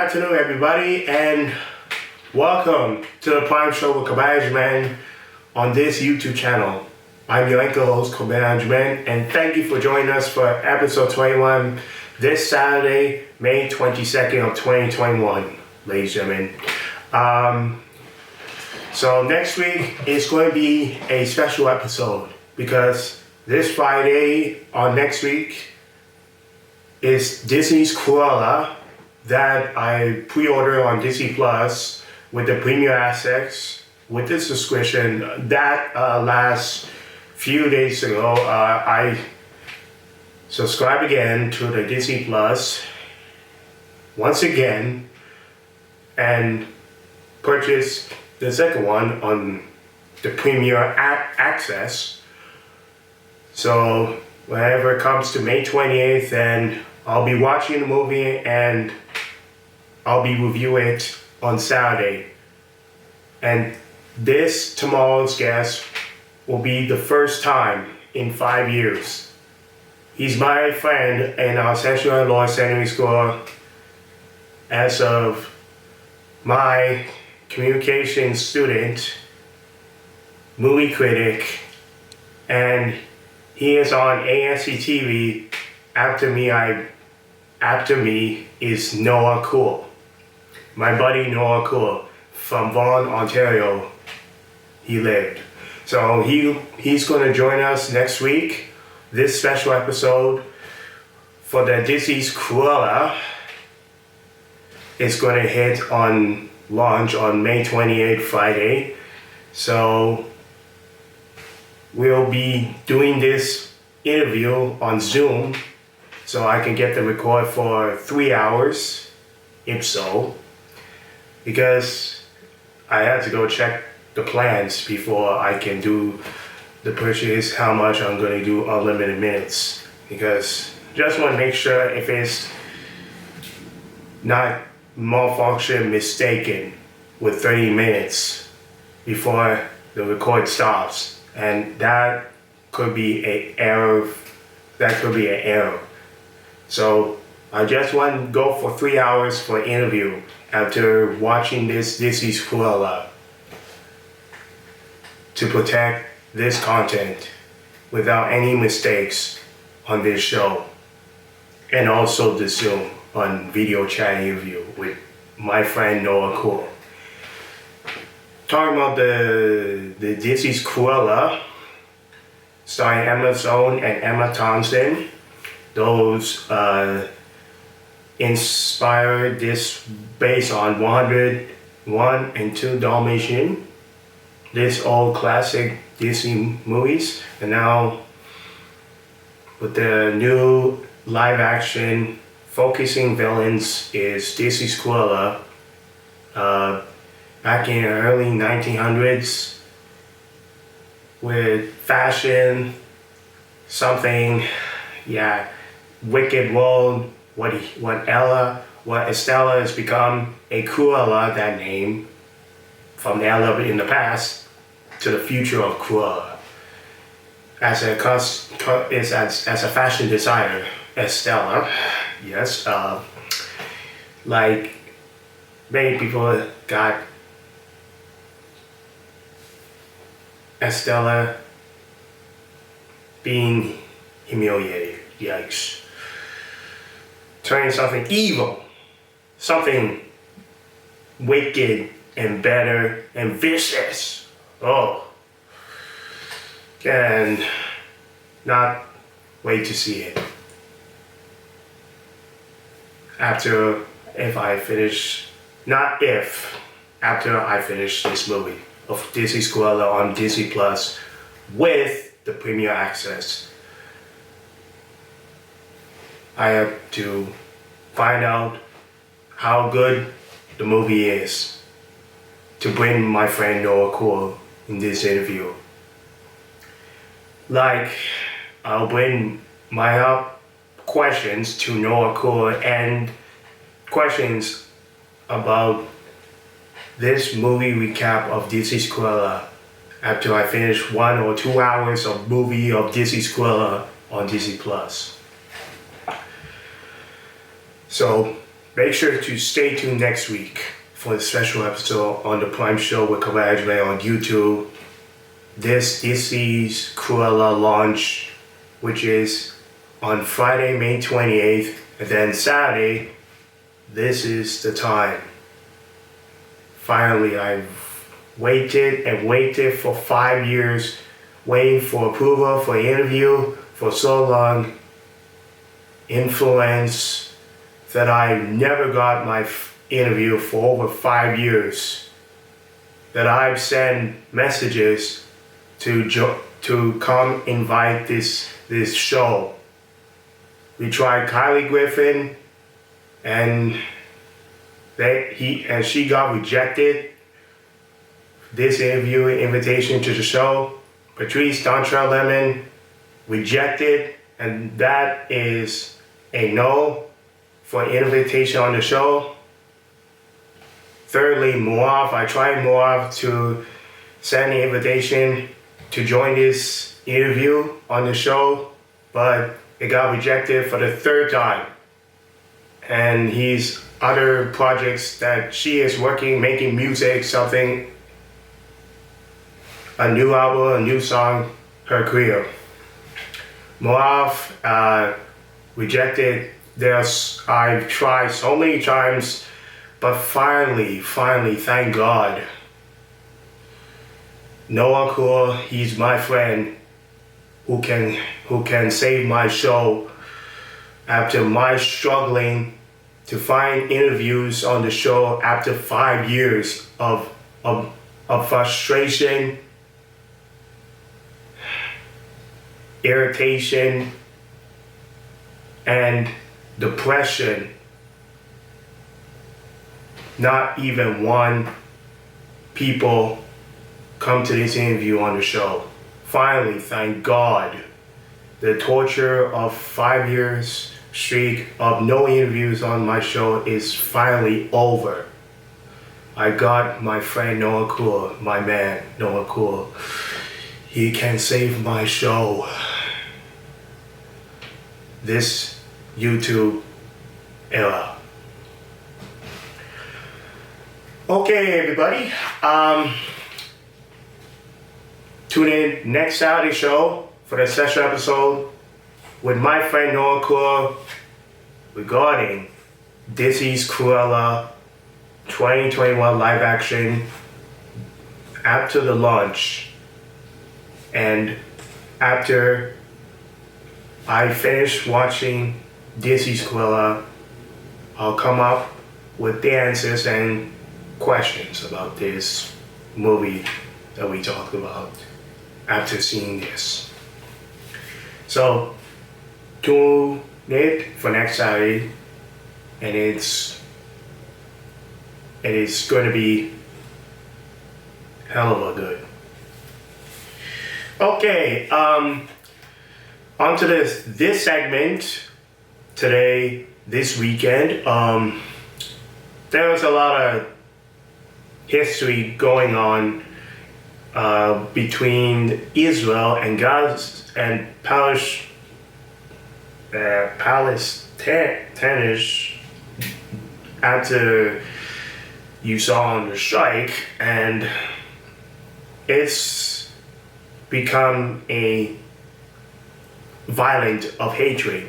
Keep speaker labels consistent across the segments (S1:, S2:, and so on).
S1: afternoon, everybody, and welcome to the Prime Show with Agyemang on this YouTube channel. I'm your anchor host, Kwabena, and thank you for joining us for episode 21 this Saturday, May 22nd of 2021, ladies and gentlemen. So next week is going to be a special episode because this Friday or next week is Disney's Cruella that I pre-ordered on Disney Plus with the premium access with the subscription. That last few days ago, I subscribed again to the Disney Plus once again and purchased the second one on the premium access. So whenever it comes to May 28th, and I'll be watching the movie and I'll be reviewing it on Saturday. And this tomorrow's guest will be the first time in 5 years. He's my friend in our Central and Lower Secondary School as of my communication student, movie critic, and he is on ANC TV. After me is Noah Cool. My buddy Noah Cool from Vaughan, Ontario. He lived. So he's going to join us next week. This special episode for the Disney's Cruella is going to hit on launch on May 28th, Friday. So we'll be doing this interview on Zoom so I can get the record for 3 hours, if so, because I had to go check the plans before I can do the purchase, how much I'm going to do unlimited minutes, because just want to make sure if it's not malfunction mistaken with 30 minutes before the record stops, and that could be an error. So I just want to go for 3 hours for interview after watching this Disney's Cruella to protect this content without any mistakes on this show, and also the Zoom on video chat interview with my friend Noah Cool. Talking about the Disney's Cruella, starring Emma Stone and Emma Thompson. Those inspired this based on 101 and 2 Dalmatian. This old classic Disney movies, and now with the new live action focusing villains is Disney's Cruella. Back in the early 1900s with fashion, something, wicked world, what Estella has become a Cruella, that name, from Ella in the past to the future of Cruella. As a fashion designer, Estella, yes, like many people got Estella being humiliated, yikes. Turning something evil, something wicked and better and vicious. Oh, can not wait to see it. After I finish this movie of Disney's Cruella on Disney Plus with the premium access. I have to find out how good the movie is to bring my friend Noah Cool in this interview. Like, I'll bring my questions to Noah Cool and questions about this movie recap of Disney's Cruella after I finish 1 or 2 hours of movie of Disney's Cruella on Disney Plus. So make sure to stay tuned next week for the special episode on the Prime Show with Agyemang on YouTube. This is Cruella launch, which is on Friday, May 28th, and then Saturday, this is the time. Finally, I've waited and waited for 5 years, waiting for approval, for interview, for so long. Influence that I never got my interview for over 5 years. That I've sent messages to come invite this show. We tried Kylie Griffin, and she got rejected. This invitation to the show. Patrice Dontrell Lemon rejected, and that is a no for invitation on the show. Thirdly, Moav. I tried Moav to send an invitation to join this interview on the show, but it got rejected for the third time. And his other projects that she is working, making music, something, a new album, a new song, her career. Moav rejected. I've tried so many times, but finally, thank God, Noah Cool, he's my friend who can save my show after my struggling to find interviews on the show after 5 years of frustration, irritation, and depression. Not even one people come to this interview on the show. Finally, thank God, the torture of 5 years streak of no interviews on my show is finally over. I got my friend Noah Cool, my man Noah Cool. He can save my show. This YouTube era. Okay, everybody. Tune in next Saturday show for the special episode with my friend Noah Cool regarding Disney's Cruella 2021 live action after the launch. And after I finish watching Disney's Cruella, I'll come up with the answers and questions about this movie that we talked about after seeing this. So tune in for next Saturday, and it's going to be hell of a good. Okay, on to this segment today, this weekend. There was a lot of history going on between Israel and Gaza and Palestinians after you saw on the strike, and it's become a violent of hatred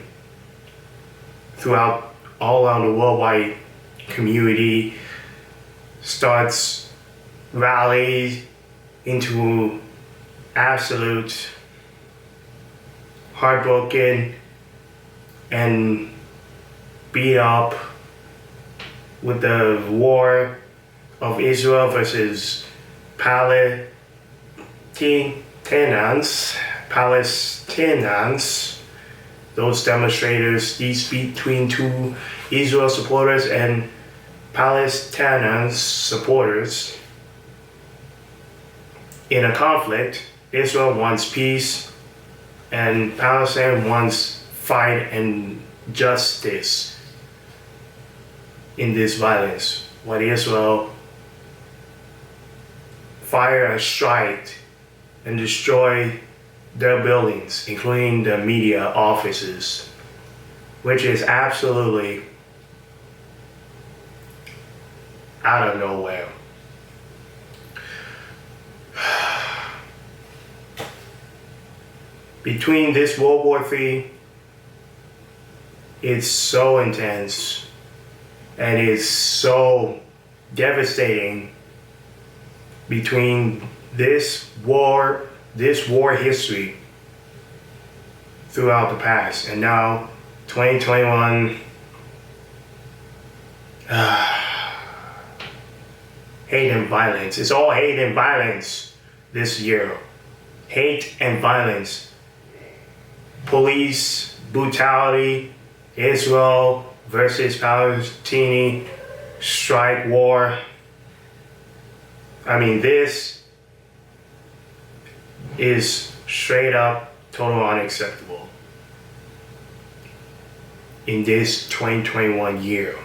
S1: throughout all around the worldwide community. Starts rallies into absolute heartbroken and beat up with the war of Israel versus Palestinians, those demonstrators, these between two Israel supporters and Palestinian supporters. In a conflict, Israel wants peace and Palestine wants fight and justice in this violence. What Israel fire and strike and destroy their buildings, including the media offices, which is absolutely out of nowhere. Between this World War III, it's so intense and it's so devastating. Between this war history throughout the past, and now 2021, hate and violence. It's all hate and violence this year. Hate and violence. Police brutality, Israel versus Palestine, strike war. I mean, this is straight up total unacceptable in this 2021 year.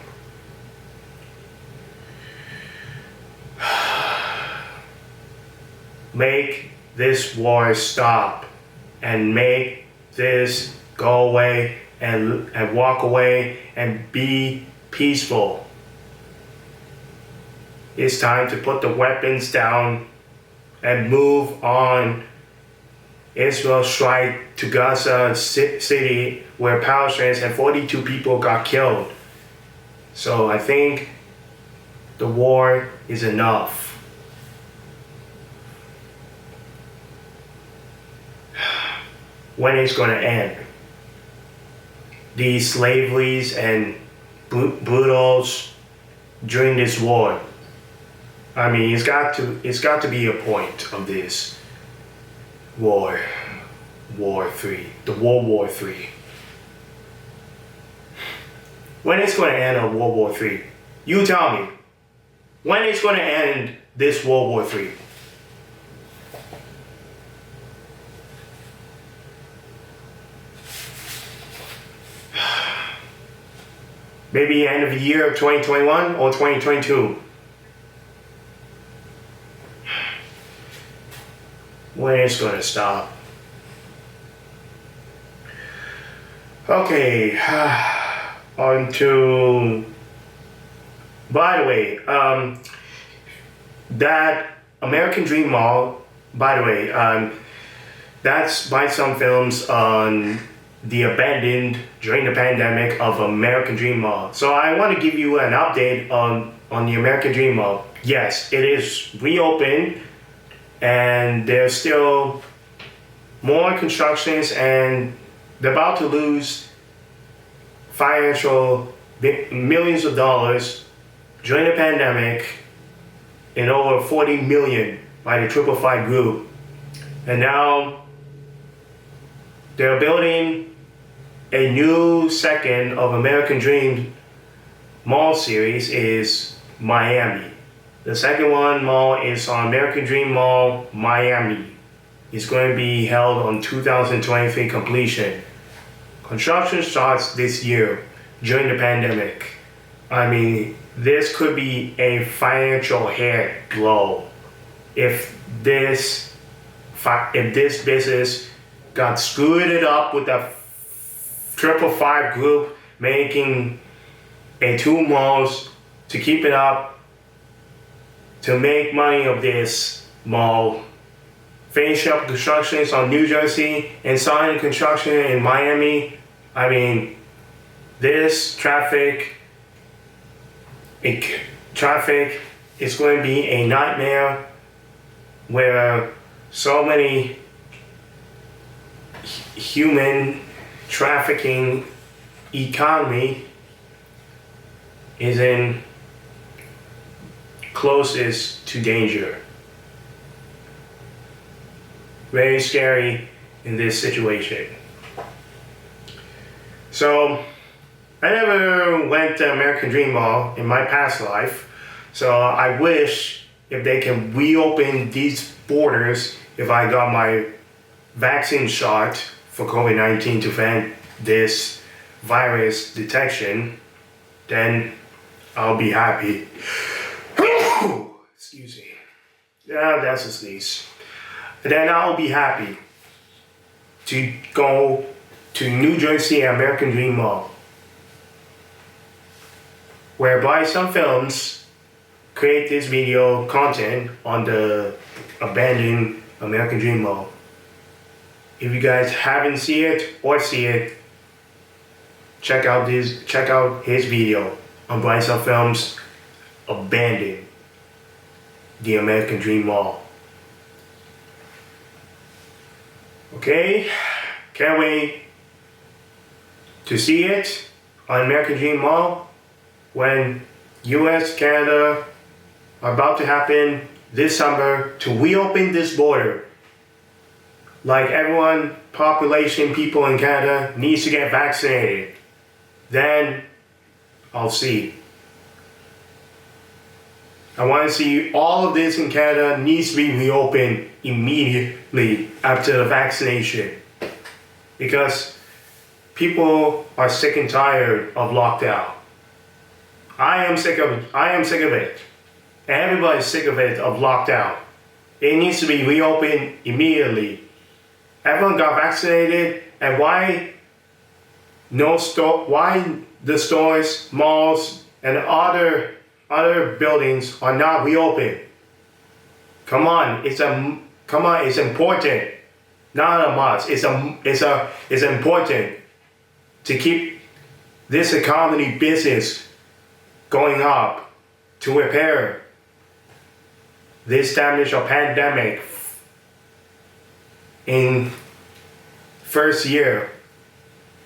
S1: Make this war stop and make this go away and walk away and be peaceful. It's time to put the weapons down and move on. Israel strike to Gaza City where Palestinians and 42 people got killed. So I think the war is enough. When it's going to end? These slaveries and brutals during this war. I mean, it's got to be a point of this war 3, the World War 3. When it's going to end of World War 3? You tell me. When it's going to end this World War 3? Maybe end of the year of 2021 or 2022. When it's going to stop? Okay, on to, by the way, that American Dream Mall, by the way, that's by some films on the abandoned during the pandemic of American Dream Mall. So I want to give you an update on the American Dream Mall. Yes, it is reopened and there's still more constructions and they're about to lose financial millions of dollars during the pandemic and over 40 million by the 555 group. And now they're building a new second of American Dream Mall series is Miami. The second one mall is on American Dream Mall, Miami. It's going to be held on 2023 completion. Construction starts this year during the pandemic. I mean, this could be a financial hit blow if this business got screwed it up with the 555 group making a 2 malls to keep it up, to make money of this mall, finish up constructions on New Jersey and starting construction in Miami. I mean, this traffic is going to be a nightmare where so many human trafficking economy is in closest to danger. Very scary in this situation. So I never went to American Dream Mall in my past life, so I wish if they can reopen these borders if I got my vaccine shot for COVID-19 to prevent this virus detection, then I'll be happy. Excuse me. Yeah, that's a sneeze. Then I'll be happy to go to New Jersey American Dream Mall, whereby some films create this video content on the abandoned American Dream Mall. If you guys haven't seen it or see it, check out his video on Brightside Films, Abandoned the American Dream Mall. Okay, can't wait to see it on American Dream Mall when US, Canada are about to happen this summer to reopen this border. Like everyone, population, people in Canada needs to get vaccinated. Then I'll see. I want to see all of this in Canada needs to be reopened immediately after the vaccination. Because people are sick and tired of lockdown. I am sick of it. Everybody's sick of it, of lockdown. It needs to be reopened immediately. Everyone got vaccinated, and why the stores, malls, and other buildings are not reopened? Come on, it's important. Not a must. It's important to keep this economy business going up, to repair this damage of pandemic in first year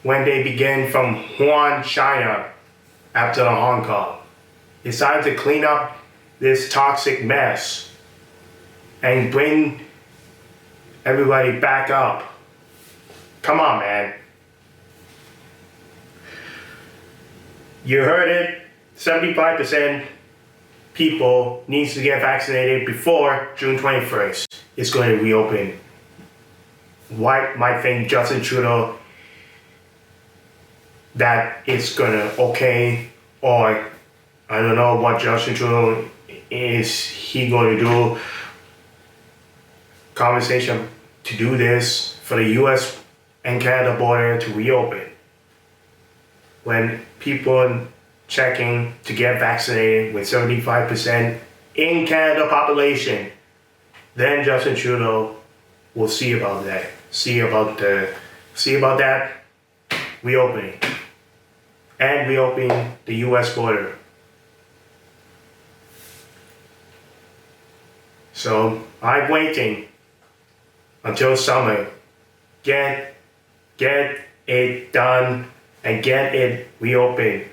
S1: when they began from Wuhan, China, after Hong Kong. It's time to clean up this toxic mess and bring everybody back up. Come on, man. You heard it. 75% people needs to get vaccinated before June 21st. It's going to reopen. Why might think Justin Trudeau that it's gonna okay, or I don't know what Justin Trudeau is he going to do. Conversation to do this for the US and Canada border to reopen. When people checking to get vaccinated with 75% in Canada population, then Justin Trudeau will see about that. See about that reopening. And reopening the US border. So I'm waiting until summer. Get it done and get it reopened.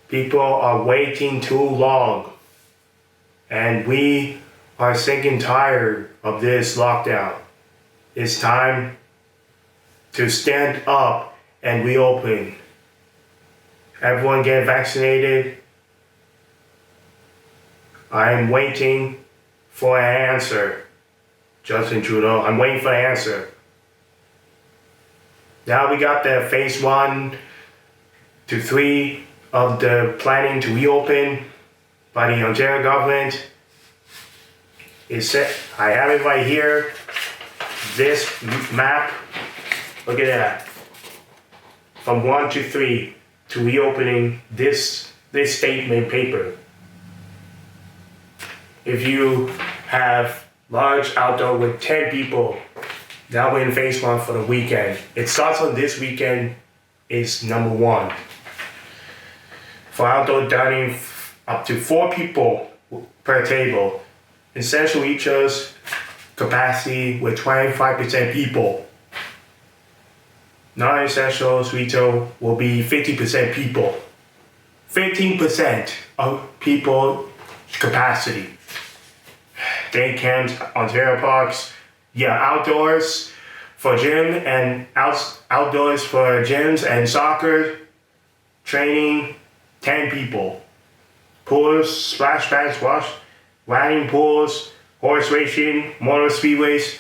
S1: People are waiting too long. And we are sick and tired of this lockdown. It's time to stand up and reopen. Everyone get vaccinated. I'm waiting for an answer. Justin Trudeau, I'm waiting for an answer. Now we got the phase 1 to 3 of the planning to reopen by the Ontario government. It's set. I have it right here. This map. Look at that. From 1 to 3 to reopening this statement paper. If you have large outdoor with 10 people, now we're in phase 1 for the weekend. It starts on this weekend is number 1. For outdoor dining, up to 4 people per table. Essential eaters capacity with 25% people. Non-essentials retail will be 50% people. 15% of people capacity. Day camps, Ontario parks, outdoors for gym and outdoors for gyms and soccer training, 10 people. Pools, splash pads, riding pools, horse racing, motor speedways,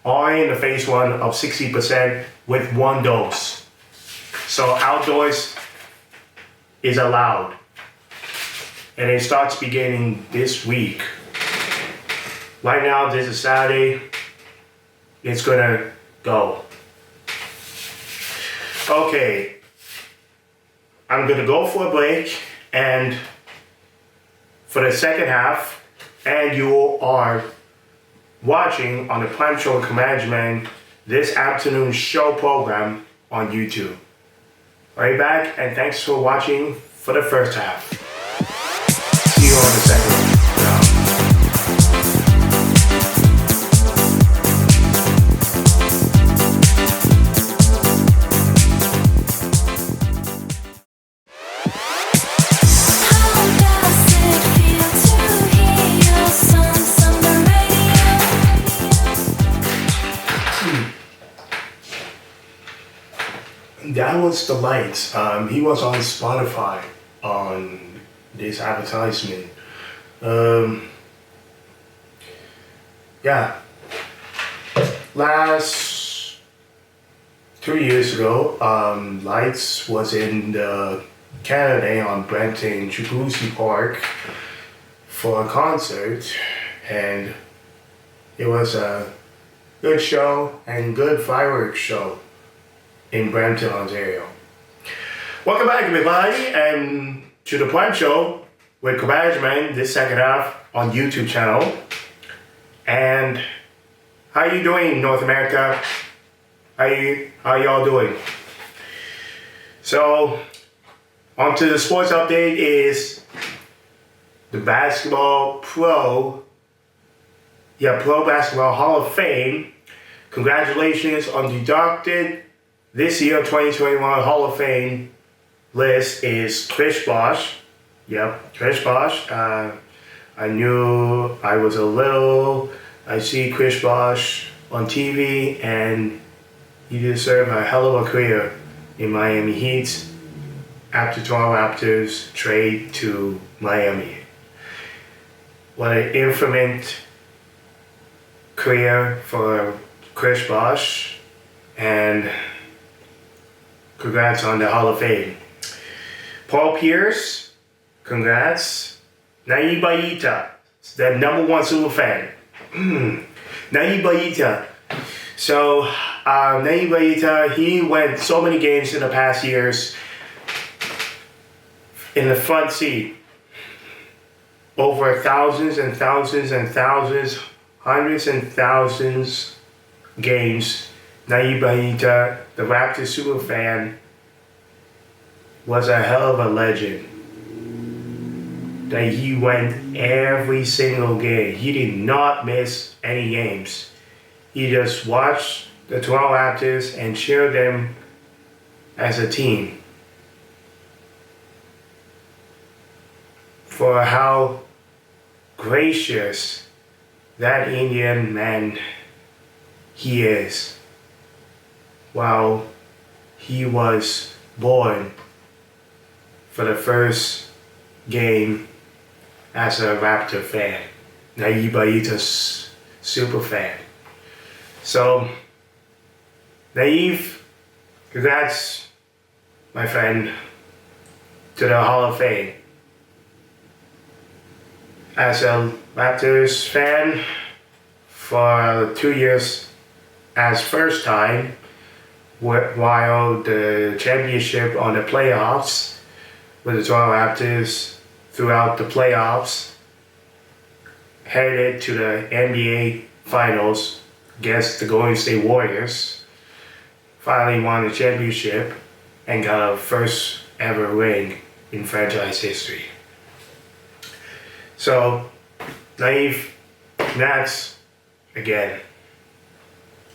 S1: all in the phase 1 of 60% with 1 dose. So outdoors is allowed. And it starts beginning this week. Right now, this is Saturday. It's gonna go. Okay. I'm gonna go for a break, and for the second half, and you are watching on the Prime Show with Agyemang this afternoon show program on YouTube. Right back, and thanks for watching for the first half. See you on the second half. That was the lights. He was on Spotify on this advertisement. Yeah. Last 2 years ago, Lights was in Canada on Brampton Jacuzzi Park for a concert, and it was a good show and good fireworks show in Brampton, Ontario. Welcome back, everybody, and to the Prime Show with Agyemang, this second half on YouTube channel. And how you doing, North America? How y'all doing? So, on to the sports update is the Pro Basketball Hall of Fame. Congratulations on deducted. This year, 2021 Hall of Fame list is Chris Bosh. Yep, Chris Bosh. I see Chris Bosh on TV, and he deserved a hell of a career in Miami Heat after Toronto Raptors trade to Miami. What an infamous career for Chris Bosh, and congrats on the Hall of Fame. Paul Pierce, congrats. Naive Bayita, the #1 super fan. Naive Bayita. So, Naive Bayita, he went so many games in the past years in the front seat. Over thousands and thousands and thousands, hundreds and thousands games. Naive Bayita, the Raptors super fan, was a hell of a legend. That he went every single game. He did not miss any games. He just watched the Toronto Raptors and cheered them as a team. For how gracious that Indian man he is. While he was born for the first game as a Raptor fan, Naive Bayita's super fan. So, Naive, congrats, my friend, to the Hall of Fame. As a Raptors fan for 2 years as first time, while the championship on the playoffs with the Toronto Raptors throughout the playoffs headed to the NBA Finals against the Golden State Warriors, finally won the championship and got a first ever ring in franchise history. So, Naive, congrats again,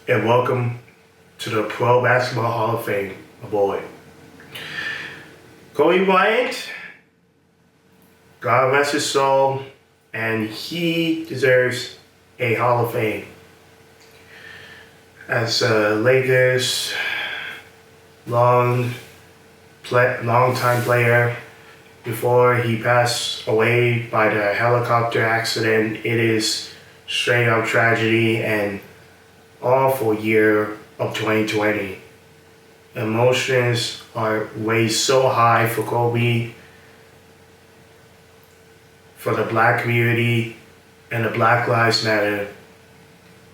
S1: and welcome to the Pro Basketball Hall of Fame, my boy. Kobe Bryant, God rest his soul, and he deserves a Hall of Fame. As a Lakers long time player, before he passed away by the helicopter accident, it is straight up tragedy and awful year of 2020. Emotions are raised so high for Kobe, for the Black community, and the Black Lives Matter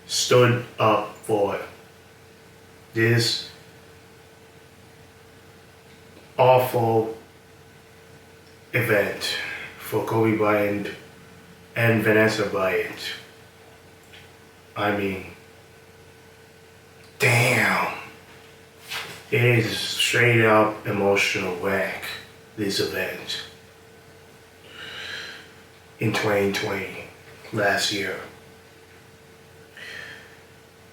S1: stood up for this awful event for Kobe Bryant and Vanessa Bryant. I mean, damn. It is straight up emotional wreck, this event. In 2020, last year.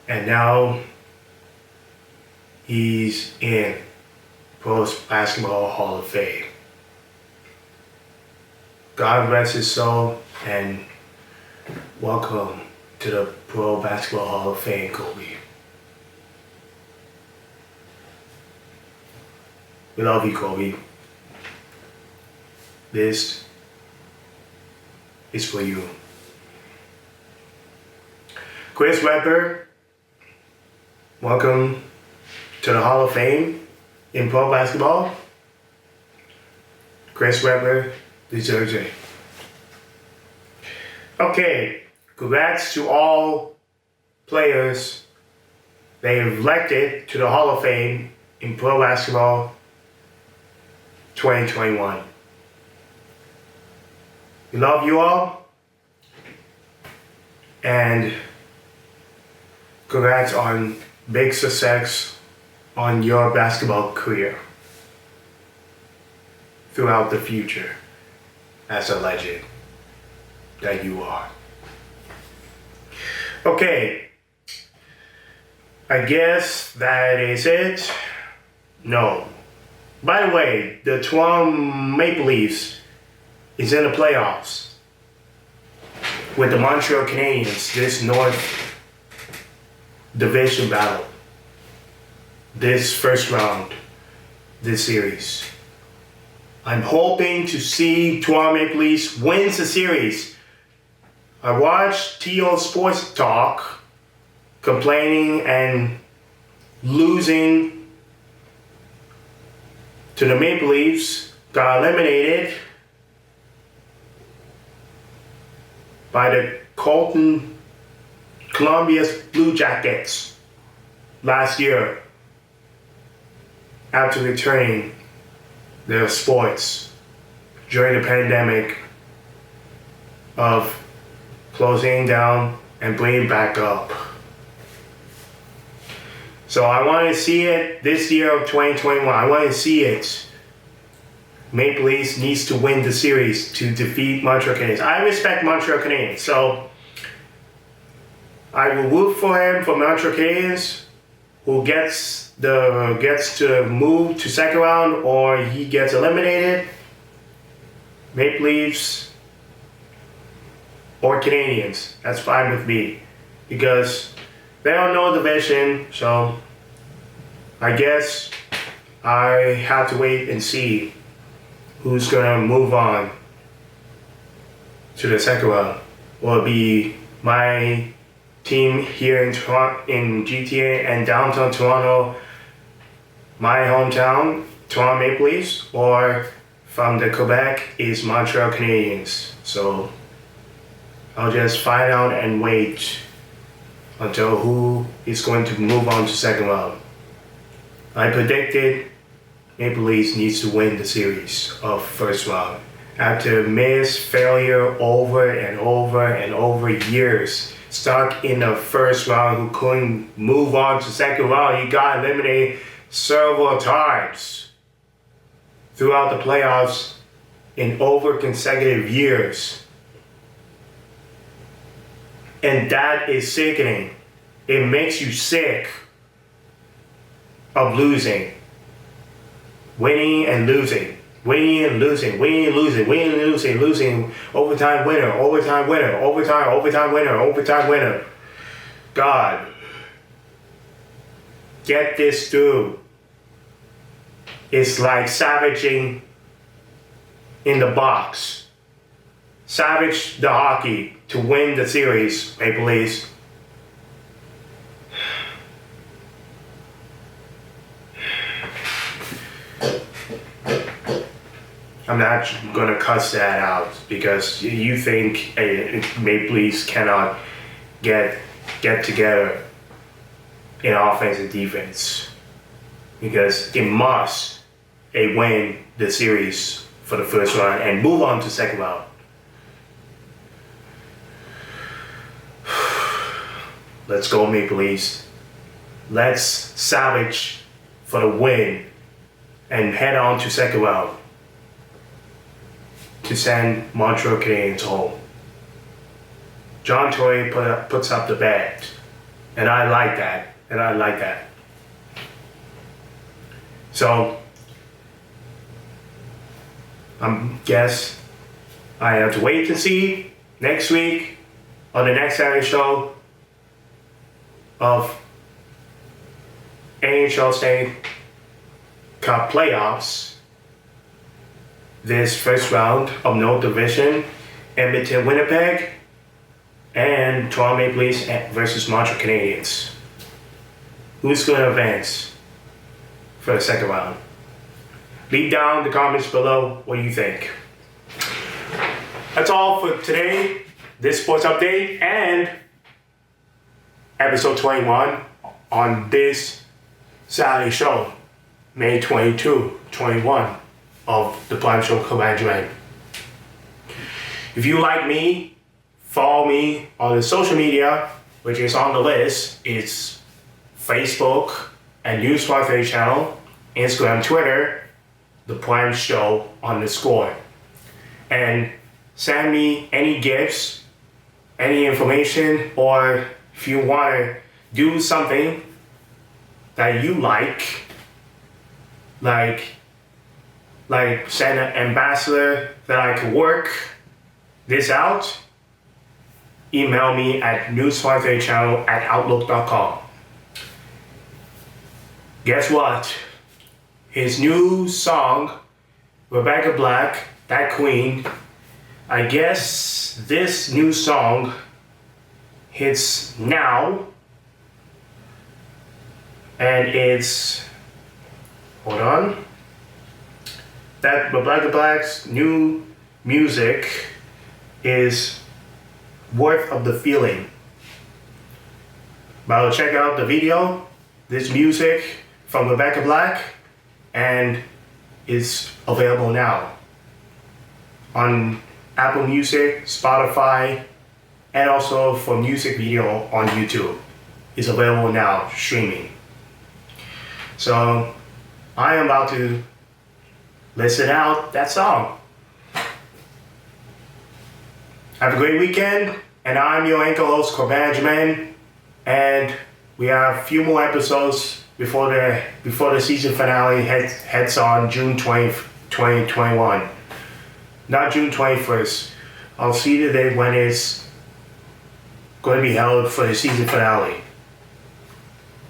S1: And now he's in Pro Basketball Hall of Fame. God rest his soul and welcome to the Pro Basketball Hall of Fame, Kobe. We love you, Kobe. This is for you. Chris Webber, welcome to the Hall of Fame in pro basketball. Chris Webber deserves it. Okay, congrats to all players they elected to the Hall of Fame in pro basketball 2021. We love you all, and congrats on big success on your basketball career throughout the future as a legend that you are. Okay, I guess that is it. No. By the way, the Toronto Maple Leafs is in the playoffs with the Montreal Canadiens, this North Division battle, this first round, this series. I'm hoping to see Toronto Maple Leafs wins the series. I watched T.O. Sports Talk complaining and losing to the Maple Leafs, got eliminated by the Columbia Blue Jackets last year after returning their sports during the pandemic of closing down and bringing back up. So I want to see it this year of 2021. I want to see it. Maple Leafs needs to win the series to defeat Montreal Canadiens. I respect Montreal Canadiens, so I will root for him for Montreal Canadiens, who gets to move to second round or he gets eliminated. Maple Leafs or Canadiens, that's fine with me, because they don't know division, so I guess I have to wait and see who's gonna move on to the second round. Will it be my team here in Toronto, in GTA and downtown Toronto, my hometown, Toronto Maple Leafs, or from the Quebec is Montreal Canadiens? So I'll just find out and wait until who is going to move on to second round. I predicted Maple Leafs needs to win the series of first round. After missed failure over and over and over years, stuck in the first round, who couldn't move on to second round, he got eliminated several times throughout the playoffs in over consecutive years. And that is sickening. It makes you sick of losing. Winning and losing. Winning and losing. Winning and losing. Winning and losing. Losing. Overtime winner. Overtime winner. Overtime winner. Overtime winner. God. Get this through. It's like savaging in the box. Savage the hockey to win the series, Maple Leafs. I'm not going to cuss that out because you think Maple Leafs cannot get together in offense and defense, because it must win the series for the first round and move on to second round. Let's go Maple Leafs. Let's salvage for the win and head on to second round to send Montreal Canadiens home. John Tory puts up the bet, and I like that. So, I guess I have to wait to see next week on the next Saturday show of NHL Stanley Cup playoffs. This first round of North Division, Edmonton, Winnipeg, and Toronto Maple Leafs versus Montreal Canadiens. Who's going to advance for the second round? Leave down the comments below what you think. That's all for today. This sports update and episode 21 on this Saturday show, May 22, 21 of the Prime Show Kwabena Agyemang. If you like me, follow me on the social media, which is on the list. It's Facebook and News 530 channel, Instagram, Twitter, The Prime Show _. And send me any gifts, any information, or if you want to do something that you like send an ambassador that I could work this out, email me at news530channel@outlook.com. Guess what? His new song, Rebecca Black, That Queen, I guess this new song hits now, and it's, hold on, that Rebecca Black's new music is worth of the feeling. But check out the video, this music from Rebecca Black, and is available now on Apple Music, Spotify, and also for music video on YouTube. It's available now, streaming. So I am about to listen out that song. Have a great weekend, and I'm your anchor host, Kwabena Agyemang, and we have a few more episodes before the season finale heads on June 20th, 2021. Not June 21st. I'll see the day when it's going to be held for the season finale.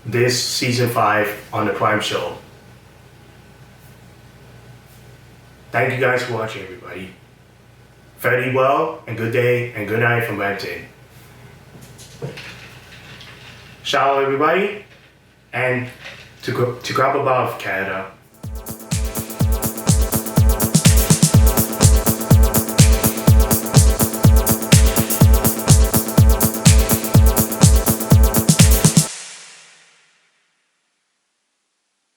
S1: This season 5 on the Prime Show. Thank you guys for watching, everybody. Fare thee well, and good day, and good night from Brampton. Shout out, everybody, and to grab above, Canada.